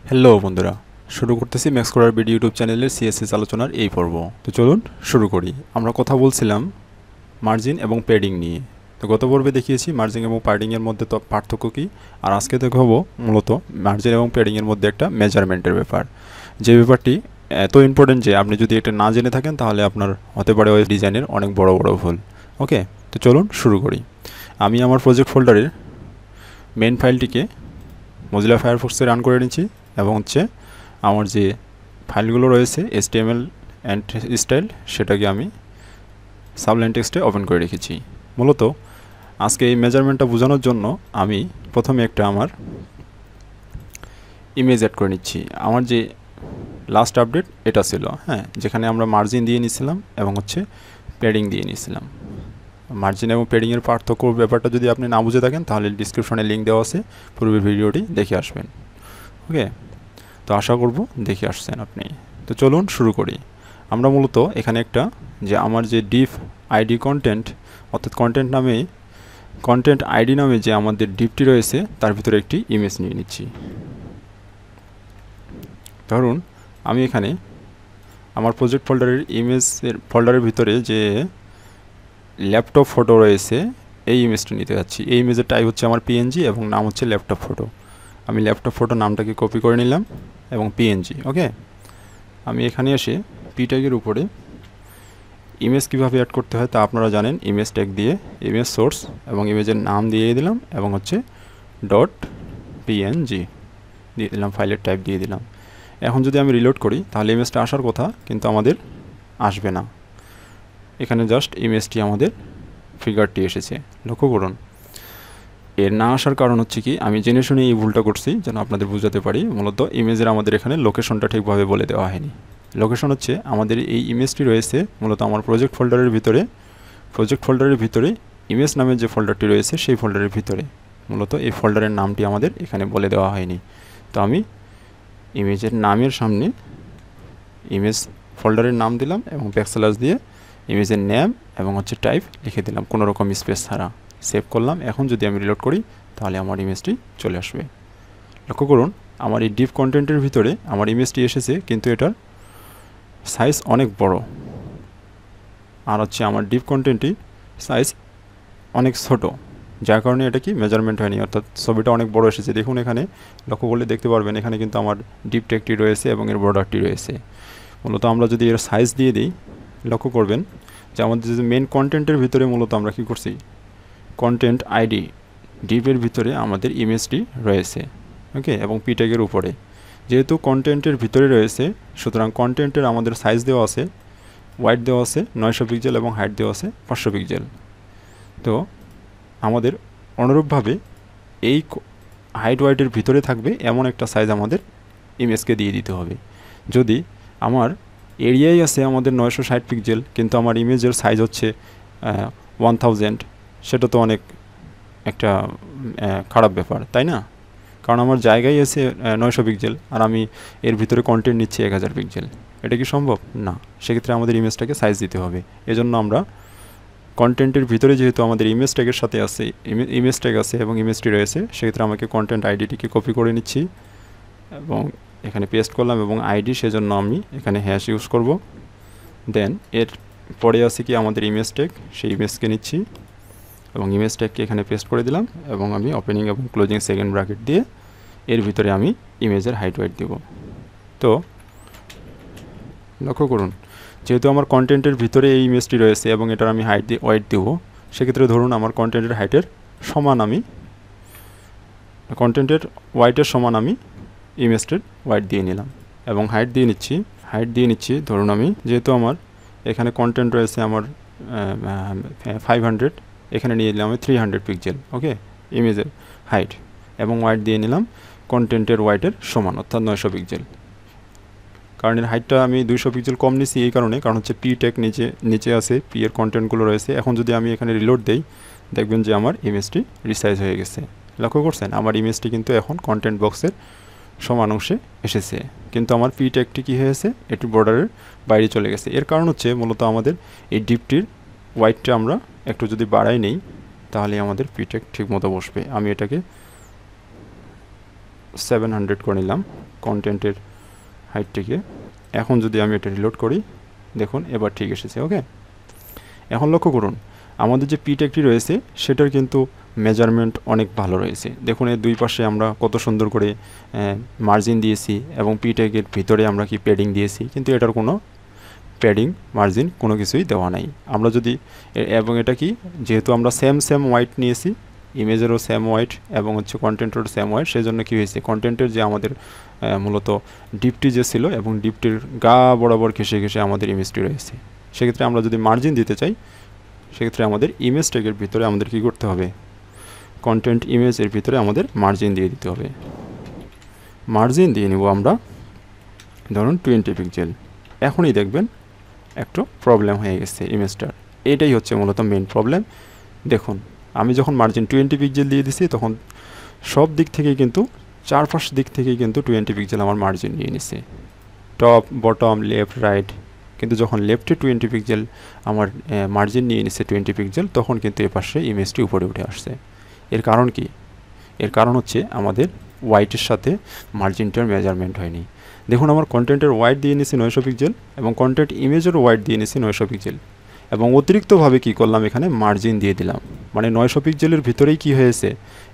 Hello বন্ধুরা, শুরু করতেছি ম্যাক্সকোডারবিডি ইউটিউব চ্যানেলের সিএসএস আলোচনার এই পর্ব। তো চলুন শুরু করি। আমরা কথা বলছিলাম মার্জিন এবং প্যাডিং নিয়ে। তো গত পর্বে দেখিয়েছি মার্জিন এবং প্যাডিংয়ের মধ্যে তো পার্থক্য কী, আর আজকে দেখাবো মূলত মার্জিন এবং প্যাডিংয়ের মধ্যে একটা মেজারমেন্টের ব্যাপার, যে ব্যাপারটি এত ইম্পর্টেন্ট যে আপনি যদি এটা না জেনে থাকেন তাহলে আপনার হতে পারে ওই ডিজাইনের অনেক বড় বড় ভুল। ওকে, তো চলুন শুরু করি। আমি আমার প্রজেক্ট ফোল্ডারের মেন ফাইলটিকে মজিলা ফায়ারফক্সে রান করে নিচ্ছি এবং আমার যে ফাইলগুলো রয়েছে HTML অ্যান্ড স্টাইল সেটাকে আমি সাবলাইন টেক্সটে ওপেন করে রেখেছি। মূলত আজকে এই মেজারমেন্টটা বোঝানোর জন্য আমি প্রথমে একটা আমার ইমেজ অ্যাড করে নিচ্ছি। আমার যে লাস্ট আপডেট এটা ছিল, যেখানে আমরা মার্জিন দিয়ে নিয়েছিলাম এবং প্যাডিং দিয়ে নিয়েছিলাম। মার্জিন এবং প্যাডিংয়ের পার্থক্য ব্যাপারটা যদি আপনি না বুঝে থাকেন তাহলে ডিসক্রিপশনে লিঙ্ক দেওয়া আছে, পূর্বের ভিডিওটি দেখে আসবেন। ওকে, তো আশা করব দেখে আসছেন আপনি। তো চলুন শুরু করি। আমরা মূলত এখানে একটা যে আমার যে ডিভ আইডি কন্টেন্ট, অর্থাৎ কন্টেন্ট আইডি নামে যে আমাদের ডিভটি রয়েছে তার ভিতরে একটি ইমেজ নিয়ে নিচ্ছি। ধরুন আমি এখানে আমার প্রজেক্ট ফোল্ডারের ইমেজের ফোল্ডারের ভিতরে যে ল্যাপটপ ফটো রয়েছে এই ইমেজটা নিতে যাচ্ছি। এই ইমেজের টাইপ হচ্ছে আমার পিএনজি এবং নাম হচ্ছে ল্যাপটপ ফটো। আমি ল্যাপটপ ফটো নামটাকে কপি করে নিলাম এবং পিএনজি। ওকে, আমি এখানে এসে পি ট্যাগের উপরে ইমেজ কীভাবে অ্যাড করতে হয় তা আপনারা জানেন। ইমেজ ট্যাগ দিয়ে ইমেজ সোর্স এবং ইমেজের নাম দিয়ে দিলাম এবং .png দিয়ে দিলাম, ফাইলের টাইপ দিয়ে দিলাম। এখন যদি আমি রিলোড করি তাহলে ইমেজটা আসার কথা, কিন্তু আমাদের আসবে না। এখানে জাস্ট ইমেজটি আমাদের ফিগারটি এসেছে। লক্ষ্য করুন, এর না আসার কারণ হচ্ছে কি, আমি জেনে শুনে এই ভুলটা করছি যেন আপনাদের বুঝাতে পারি। মূলত ইমেজের আমাদের এখানে লোকেশনটা ঠিকভাবে বলে দেওয়া হয়নি। লোকেশন হচ্ছে আমাদের এই ইমেজটি রয়েছে মূলত আমার প্রজেক্ট ফোল্ডারের ভিতরে ইমেজ নামের যে ফোল্ডারটি রয়েছে সেই ফোল্ডারের ভিতরে। মূলত এই ফোল্ডারের নামটি আমাদের এখানে বলে দেওয়া হয়নি। তো আমি ইমেজের নামের সামনে ইমেজ ফোল্ডারের নাম দিলাম এবং ব্যাকস্ল্যাশ দিয়ে ইমেজের নেম এবং টাইপ লিখে দিলাম কোনো রকম স্পেস ছাড়া। সেভ করলাম। এখন যদি আমি রিলোড করি তাহলে আমার ইমেজটি চলে আসবে। লক্ষ্য করুন, আমার এই ডিভ কন্টেন্টের ভিতরে আমার ইমেজটি এসেছে, কিন্তু এটার সাইজ অনেক বড়। আর আমার ডিভ কন্টেন্টটি সাইজ অনেক ছোট, যার কারণে এটা কি মেজারমেন্ট হয়নি, অর্থাৎ ছবিটা অনেক বড় এসেছে। দেখুন এখানে লক্ষ্য করলে দেখতে পারবেন এখানে কিন্তু আমার ডিভ ট্যাগটি রয়েছে এবং এর বর্ডারটি রয়েছে। মূলত আমরা যদি এর সাইজ দিয়ে দিই, লক্ষ্য করবেন যে আমাদের যে মেন কন্টেন্টের ভিতরে মূলত আমরা কি করছি, কন্টেন্ট আইডি ডিভের ভিতরে আমাদের ইমেজটি রয়েছে। ওকে, এবং পি ট্যাগের উপরে যেহেতু কন্টেন্টের ভিতরে রয়েছে, সুতরাং কন্টেন্টের আমাদের সাইজ দেওয়া আছে, ওয়াইড দেওয়া আছে 900 পিক্সেল এবং হাইট দেওয়া আছে 500 পিক্সেল। তো আমাদের অনুরূপভাবে এই হাইট ওয়াইডের ভিতরে থাকবে এমন একটা সাইজ আমাদের ইমেজকে দিয়ে দিতে হবে। যদি আমার এরিয়াই আছে আমাদের 960 পিক্সেল, কিন্তু আমার ইমেজের সাইজ হচ্ছে 1000, সেটা তো অনেক একটা খারাপ ব্যাপার, তাই না? কারণ আমার জায়গায় আছে 900 পিক্সেল আর আমি এর ভিতরে কন্টেন্ট নিচ্ছি 1000 পিক্সেল। এটা কি সম্ভব? না। সেক্ষেত্রে আমাদের ইমেজটাকে সাইজ দিতে হবে। এজন্য আমরা কন্টেন্টের ভিতরে যেহেতু আমাদের ইমেজ ট্যাগের সাথে আছে, ইমেজ ট্যাগ আছে এবং ইমেজটি রয়েছে, সেক্ষেত্রে আমাকে কন্টেন্ট আইডিটিকে কপি করে নিচ্ছি এবং এখানে পেস্ট করলাম এবং আইডি, সেজন্য আমি এখানে হ্যাশ ইউজ করব। দেন এর পরে আছে কি আমাদের ইমেজ ট্যাগ, সেই ইমেজকে নিচ্ছি এবং ইমেজ ট্যাগকে এখানে পেস্ট করে দিলাম এবং আমি ওপেনিং এবং ক্লোজিং সেকেন্ড ব্র্যাকেট দিয়ে এর ভিতরে আমি ইমেজের হাইট ওয়াইট দেব। তো লক্ষ্য করুন, যেহেতু আমার কন্টেন্টের ভিতরে এই ইমেজটি রয়েছে এবং এটার আমি হাইট দিয়ে ওয়াইট দেবো, সেক্ষেত্রে ধরুন আমার কন্টেন্টের হাইটের সমান আমি কন্টেন্টের ওয়াইটের সমান আমি ইমেজটির ওয়াইট দিয়ে নিলাম এবং হাইট দিয়ে নিচ্ছি। ধরুন আমি যেহেতু আমার এখানে কন্টেন্ট রয়েছে আমার 500, এখানে নিয়ে নিলাম আমি 300 পিক্সেল। ওকে, ইমেজের হাইট এবং ওয়াইট দিয়ে নিলাম কন্টেন্টের ওয়াইটের সমান, অর্থাৎ 900 পিক্সেল। কারণ এর হাইটটা আমি 200 পিক্সেল কম নিছি এই কারণে, কারণ পি ট্যাগ নিচে আছে, পি এর কন্টেন্টগুলো রয়েছে। এখন যদি আমি এখানে রিলোড দেই, দেখবেন যে আমার ইমেজটি রিসাইজ হয়ে গেছে। লক্ষ্য করছেন, আমার ইমেজটি কিন্তু এখন কন্টেন্ট বক্সের সমান অংশে এসেছে, কিন্তু আমার পি ট্যাগটি কী হয়েছে, এটি বর্ডারের বাইরে চলে গেছে। এর কারণ হচ্ছে মূলত আমাদের এই ডিপটির ওয়াইটটা আমরা একটু যদি বাড়াই নেই তাহলে আমাদের পি ট্যাগ ঠিক মতো বসবে। আমি এটাকে 700 করে নিলাম, কন্টেন্টের হাইটটিকে। এখন যদি আমি এটা রিলোড করি, দেখুন এবার ঠিক এসেছে। ওকে, এখন লক্ষ্য করুন আমাদের যে পি ট্যাগটি রয়েছে সেটার কিন্তু মেজারমেন্ট অনেক ভালো রয়েছে। দেখুন এর দুই পাশে আমরা কত সুন্দর করে মার্জিন দিয়েছি এবং পি ট্যাগের ভিতরে আমরা কি প্যাডিং দিয়েছি, কিন্তু এটার কোনো প্যাডিং মার্জিন কোনো কিছুই দেওয়া নাই। আমরা যদি এবং এটা কি, যেহেতু আমরা সেম ওয়াইট নিয়েছি, ইমেজেরও সেম ওয়াইট এবং হচ্ছে কন্টেন্টেরও সেম ওয়াইট, সেই জন্য কী হয়েছে কন্টেন্টের যে আমাদের মূলত ডিপটি যে ছিল এবং ডিপটির গা বরাবর ঘেসে ঘেসে আমাদের ইমেজটি রয়েছে। সেক্ষেত্রে আমরা যদি মার্জিন দিতে চাই, সেক্ষেত্রে আমাদের ইমেজ ট্যাগের ভিতরে আমাদের কী করতে হবে, কন্টেন্ট ইমেজের ভিতরে আমাদের মার্জিন দিয়ে দিতে হবে। মার্জিন দিয়ে নিব আমরা ধরুন 20 পিক্সেল। এখনই দেখবেন একটু প্রবলেম হয়ে গেছে ইমেজটার। এটাই হচ্ছে মূলত মেন প্রবলেম। দেখুন আমি যখন মার্জিন 20 পিক্সেল দিয়ে দিছি, তখন সব দিক থেকেই কিন্তু চারপাশ দিক থেকেই কিন্তু 20 পিক্সেল আমার মার্জিন নিয়ে নিছে, টপ বটম লেফট রাইট। কিন্তু যখন লেফটে 20 পিক্সেল আমার মার্জিন নিয়ে নিছে 20 পিক্সেল, তখন কিন্তু এ পাশে ইমেজটি উপরে উঠে আসছে। এর কারণ কি? এর কারণ হচ্ছে আমাদের ওয়াইটের সাথে মার্জিনটার মেজারমেন্ট হয়নি। দেখুন আমার কন্টেন্টের ওয়াইট দিয়ে নিছি 900 পিক্সেল এবং কন্টেন্ট ইমেজের ওয়াইট দিয়ে নিছি 900 পিক্সেল এবং অতিরিক্তভাবে কি করলাম, এখানে মার্জিন দিয়ে দিলাম। মানে 900 পিক্সেলের ভিতরেই কি হয়েছে,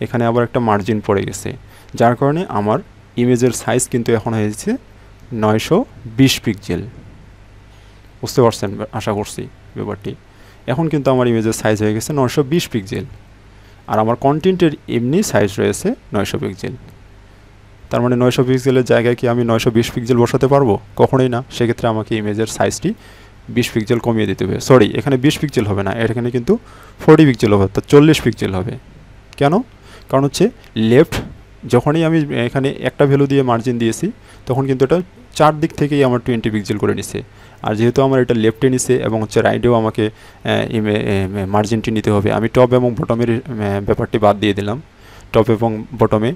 এখানে আবার একটা মার্জিন পড়ে গেছে, যার কারণে আমার ইমেজের সাইজ কিন্তু এখন হয়েছে 920 পিক্সেল। বুঝতে পারছেন আশা করছি ব্যাপারটি। এখন কিন্তু আমার ইমেজের সাইজ হয়ে গেছে 920 পিক্সেল, আর আমার কন্টেন্টের এমনি সাইজ রয়েছে 900 পিক্সেল। তার মানে 900 পিক্সেলের জায়গায় কি আমি 920 পিক্সেল বসাতে পারবো? কখনোই না। সেক্ষেত্রে আমাকে ইমেজের সাইজটি 20 পিক্সেল কমিয়ে দিতে হবে। সরি, এখানে 20 পিক্সেল হবে না, এখানে কিন্তু 40 পিক্সেল হবে, অর্থাৎ 40 পিক্সেল হবে। কেন? কারণ হচ্ছে লেফট যখনই আমি এখানে একটা ভ্যালু দিয়ে মার্জিন দিয়েছি, তখন কিন্তু এটা চার দিক থেকেই আমার 20 পিক্সেল করে নিছে। আর যেহেতু আমার এটা লেফটে নিছে এবং হচ্ছে রাইটেও আমাকে মার্জিনটি নিতে হবে, আমি টপ এবং বটমের ব্যাপারটি বাদ দিয়ে দিলাম। টপ এবং বটমে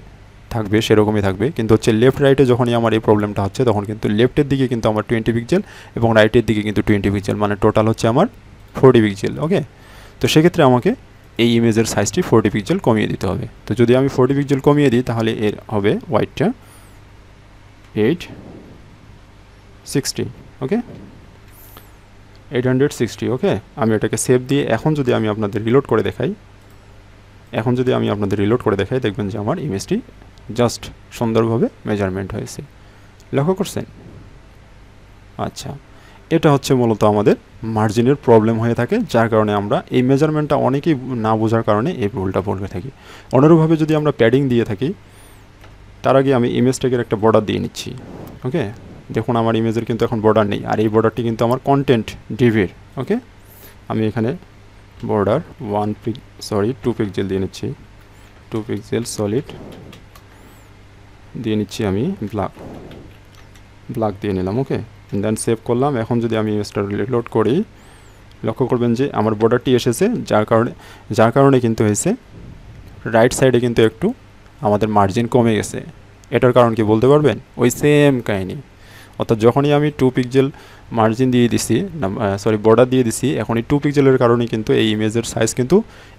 থাকবে সেরকমই থাকবে, কিন্তু হচ্ছে লেফট রাইটে যখনই আমার এই প্রবলেমটা হচ্ছে, তখন কিন্তু লেফটের দিকে কিন্তু আমার 20 পিক্সেল এবং রাইটের দিকে কিন্তু 20 পিক্সেল, মানে টোটাল হচ্ছে আমার 40 পিক্সেল। ওকে, তো সেক্ষেত্রে আমাকে এই ইমেজের সাইজটি 40 পিক্সেল কমিয়ে দিতে হবে। তো যদি আমি 40 পিক্সেল কমিয়ে দিই, তাহলে এর হবে ওয়াইটটা 860। ওকে, 860। ওকে, আমি এটাকে সেভ দিয়ে এখন যদি আমি আপনাদের রিলোড করে দেখাই, দেখবেন যে আমার ইমেজটি জাস্ট সুন্দরভাবে মেজারমেন্ট হয়েছে। লক্ষ্য করছেন? আচ্ছা, এটা হচ্ছে মূলত আমাদের মার্জিনের প্রবলেম হয়ে থাকে, যার কারণে আমরা এই মেজারমেন্টটা অনেকেই না বোঝার কারণে এই ভুলটা বলে থাকি। অনুরূপভাবে যদি আমরা প্যাডিং দিয়ে থাকি, তার আগে আমি ইমেজ ট্যাগের একটা বর্ডার দিয়ে নিচ্ছি। ওকে, দেখুন আমার ইমেজের কিন্তু এখন বর্ডার নেই, আর এই বর্ডারটি কিন্তু আমার কন্টেন্ট ডিভির। ওকে, আমি এখানে বর্ডার 2 পিক্সেল দিয়ে নিচ্ছি, 2 পিক্সেল সলিড দিয়ে নিচ্ছি, আমি ব্ল্যাক দিয়ে নিলাম। ওকে, দেন সেভ করলাম। এখন যদি আমি ইমেজটা রিলোড করি, লক্ষ্য করবেন যে আমার বর্ডারটি এসেছে, যার কারণে কিন্তু হয়েছে রাইট সাইডে কিন্তু একটু আমাদের মার্জিন কমে গেছে। এটার কারণ কি বলতে পারবেন? ওই সেম কাহিনী, অর্থাৎ যখনই আমি 2 পিক্সেল মার্জিন দিয়ে দিছি, বর্ডার দিয়ে দিছি, এখন এই 2 পিক্সেলের কারণে কিন্তু এই ইমেজের সাইজ কিন্তু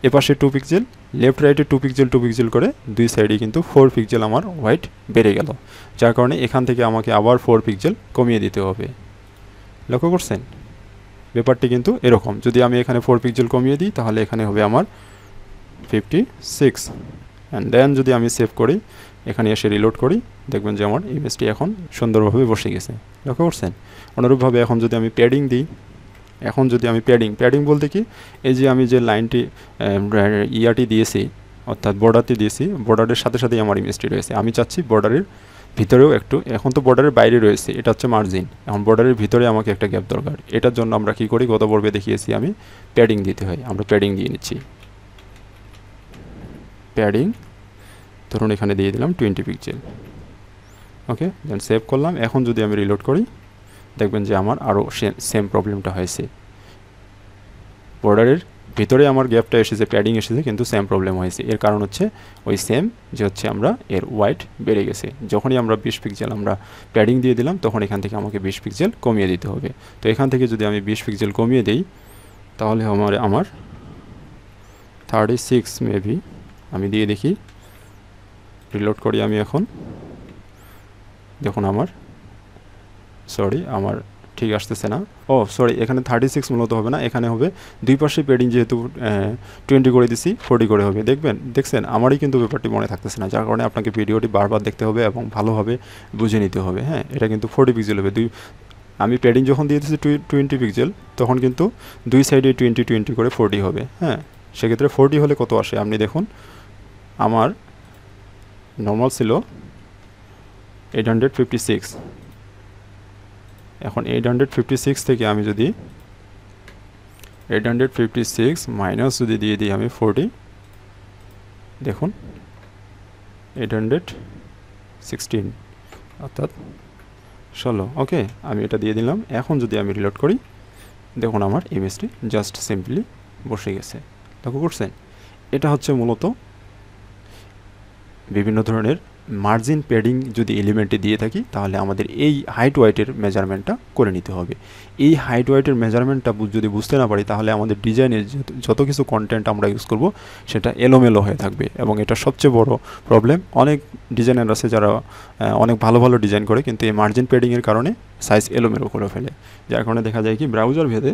এপাশে 2 পিক্সেল, লেফট রাইটে 2 পিক্সেল করে দুই সাইডে কিন্তু 4 পিক্সেল আমার হোয়াইট বেড়ে গেল, যার কারণে এখান থেকে আমাকে আবার 4 পিক্সেল কমিয়ে দিতে হবে। লক্ষ্য করছেন ব্যাপারটি কিন্তু এরকম। যদি আমি এখানে 4 পিক্সেল কমিয়ে দিই, তাহলে এখানে হবে আমার 56। অ্যান্ড দেন যদি আমি সেভ করি, এখানে এসে রিলোড করি, দেখবেন যে আমার ইমেজটি এখন সুন্দরভাবে বসে গেছে। লক্ষ্য করছেন? অনুরূপভাবে এখন যদি আমি প্যাডিং দিই, প্যাডিং বলতে কি, এই যে আমি যে লাইনটি ইয়াটি দিয়েছি, অর্থাৎ বর্ডারটি দিয়েছি, বর্ডারের সাথে সাথেই আমার ইমেজটি রয়েছে। আমি চাচ্ছি বর্ডারের ভিতরেও একটু, এখন তো বর্ডারের বাইরে রয়েছে, এটা হচ্ছে মার্জিন, এখন বর্ডারের ভিতরে আমাকে একটা গ্যাপ দরকার। এটার জন্য আমরা কি করি, গত পর্বে দেখিয়েছি আমি, প্যাডিং দিতে হয়। আমরা প্যাডিং দিয়ে নিচ্ছি, প্যাডিং ধরুন এখানে দিয়ে দিলাম 20 পিক্সেল। ওকে, দেন সেভ করলাম। এখন যদি আমি রিলোড করি, দেখবেন যে আমার আরও সেম প্রবলেমটা হয়েছে, বর্ডারের ভিতরে আমার গ্যাপটা এসেছে, প্যাডিং এসেছে, কিন্তু সেম প্রবলেম হয়েছে। এর কারণ হচ্ছে ওই সেম, যে হচ্ছে আমরা এর ওয়াইট বেড়ে গেছে। যখনই আমরা 20 পিক্সেল আমরা প্যাডিং দিয়ে দিলাম, তখন এখান থেকে আমাকে 20 পিক্সেল কমিয়ে দিতে হবে। তো এখান থেকে যদি আমি 20 পিক্সেল কমিয়ে দিই, তাহলে আমার 36 মেবি, আমি দিয়ে দেখি, রিলোড করি আমি এখন, দেখুন আমার সরি আমার ঠিক আসতেছে না, ও সরি এখানে 36 মূলত হবে না, এখানে হবে দুই পাশে প্যাডিং যেহেতু 20 করে দিছি 40 করে হবে। দেখছেন আমারই কিন্তু ব্যাপারটি মনে থাকতেছে না, যার কারণে আপনাকে ভিডিওটি বারবার দেখতে হবে এবং ভালোভাবে বুঝে নিতে হবে। হ্যাঁ, এটা কিন্তু 40 পিক্সেল হবে। আমি প্যাডিং যখন দিয়ে দিচ্ছি 20 পিক্সেল, তখন কিন্তু দুই সাইডে 20 করে 40 হবে। হ্যাঁ, সেক্ষেত্রে 40 হলে কত আসে আপনি দেখুন, আমার নর্মাল ছিল 856, এখন 856 থেকে আমি যদি 856 মাইনাস যদি দিয়ে দিই আমি 40, দেখুন 816 অর্থাৎ 16। ওকে, আমি এটা দিয়ে দিলাম। এখন যদি আমি রিলোড করি, দেখুন আমার ইমেজটি জাস্ট সিম্পলি বসে গেছে। লক্ষ্য করছেন? এটা হচ্ছে মূলত বিভিন্ন ধরনের মার্জিন প্যাডিং যদি এলিমেন্টে দিয়ে থাকি, তাহলে আমাদের এই হাইট ওয়াইটের মেজারমেন্টটা করে নিতে হবে। এই হাইট ওয়াইটের মেজারমেন্টটা যদি বুঝতে না পারি, তাহলে আমাদের ডিজাইনের যত কিছু কন্টেন্ট আমরা ইউজ করব সেটা এলোমেলো হয়ে থাকবে, এবং এটা সবচেয়ে বড় প্রবলেম। অনেক ডিজাইনার আছে যারা অনেক ভালো ভালো ডিজাইন করে, কিন্তু এই মার্জিন প্যাডিংয়ের কারণে সাইজ এলোমেলো করে ফেলে, যার কারণে দেখা যায় কি ব্রাউজার ভেদে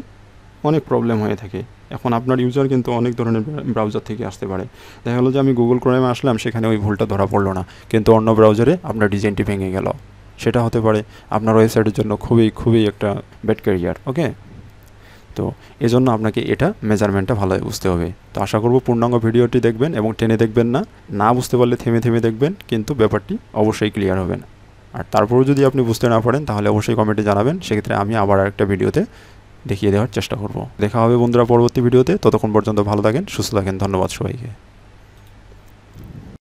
অনেক প্রবলেম হয়ে থাকে। এখন আপনার ইউজার কিন্তু অনেক ধরনের ব্রাউজার থেকে আসতে পারে। দেখা গেলো যে আমি গুগল ক্রোমে আসলাম, সেখানে ওই ভুলটা ধরা পড়লো না, কিন্তু অন্য ব্রাউজারে আপনার ডিজাইনটি ভেঙে গেল। সেটা হতে পারে আপনার ওয়েবসাইটের জন্য খুবই একটা ব্যাড ক্যারিয়ার। ওকে, তো এজন্য আপনাকে এটা মেজারমেন্টটা ভালোভাবে বুঝতে হবে। তো আশা করব পূর্ণাঙ্গ ভিডিওটি দেখবেন এবং টেনে দেখবেন না বুঝতে পারলে থেমে দেখবেন, কিন্তু ব্যাপারটি অবশ্যই ক্লিয়ার হবেন। আর তারপরেও যদি আপনি বুঝতে না পারেন, তাহলে অবশ্যই কমেন্টে জানাবেন, সেক্ষেত্রে আমি আবার আরেকটা ভিডিওতে দেখিয়ে দেওয়ার চেষ্টা করব। দেখা হবে বন্ধুরা পরবর্তী ভিডিওতে। ততক্ষণ পর্যন্ত ভালো থাকেন, সুস্থ থাকেন। ধন্যবাদ সবাইকে।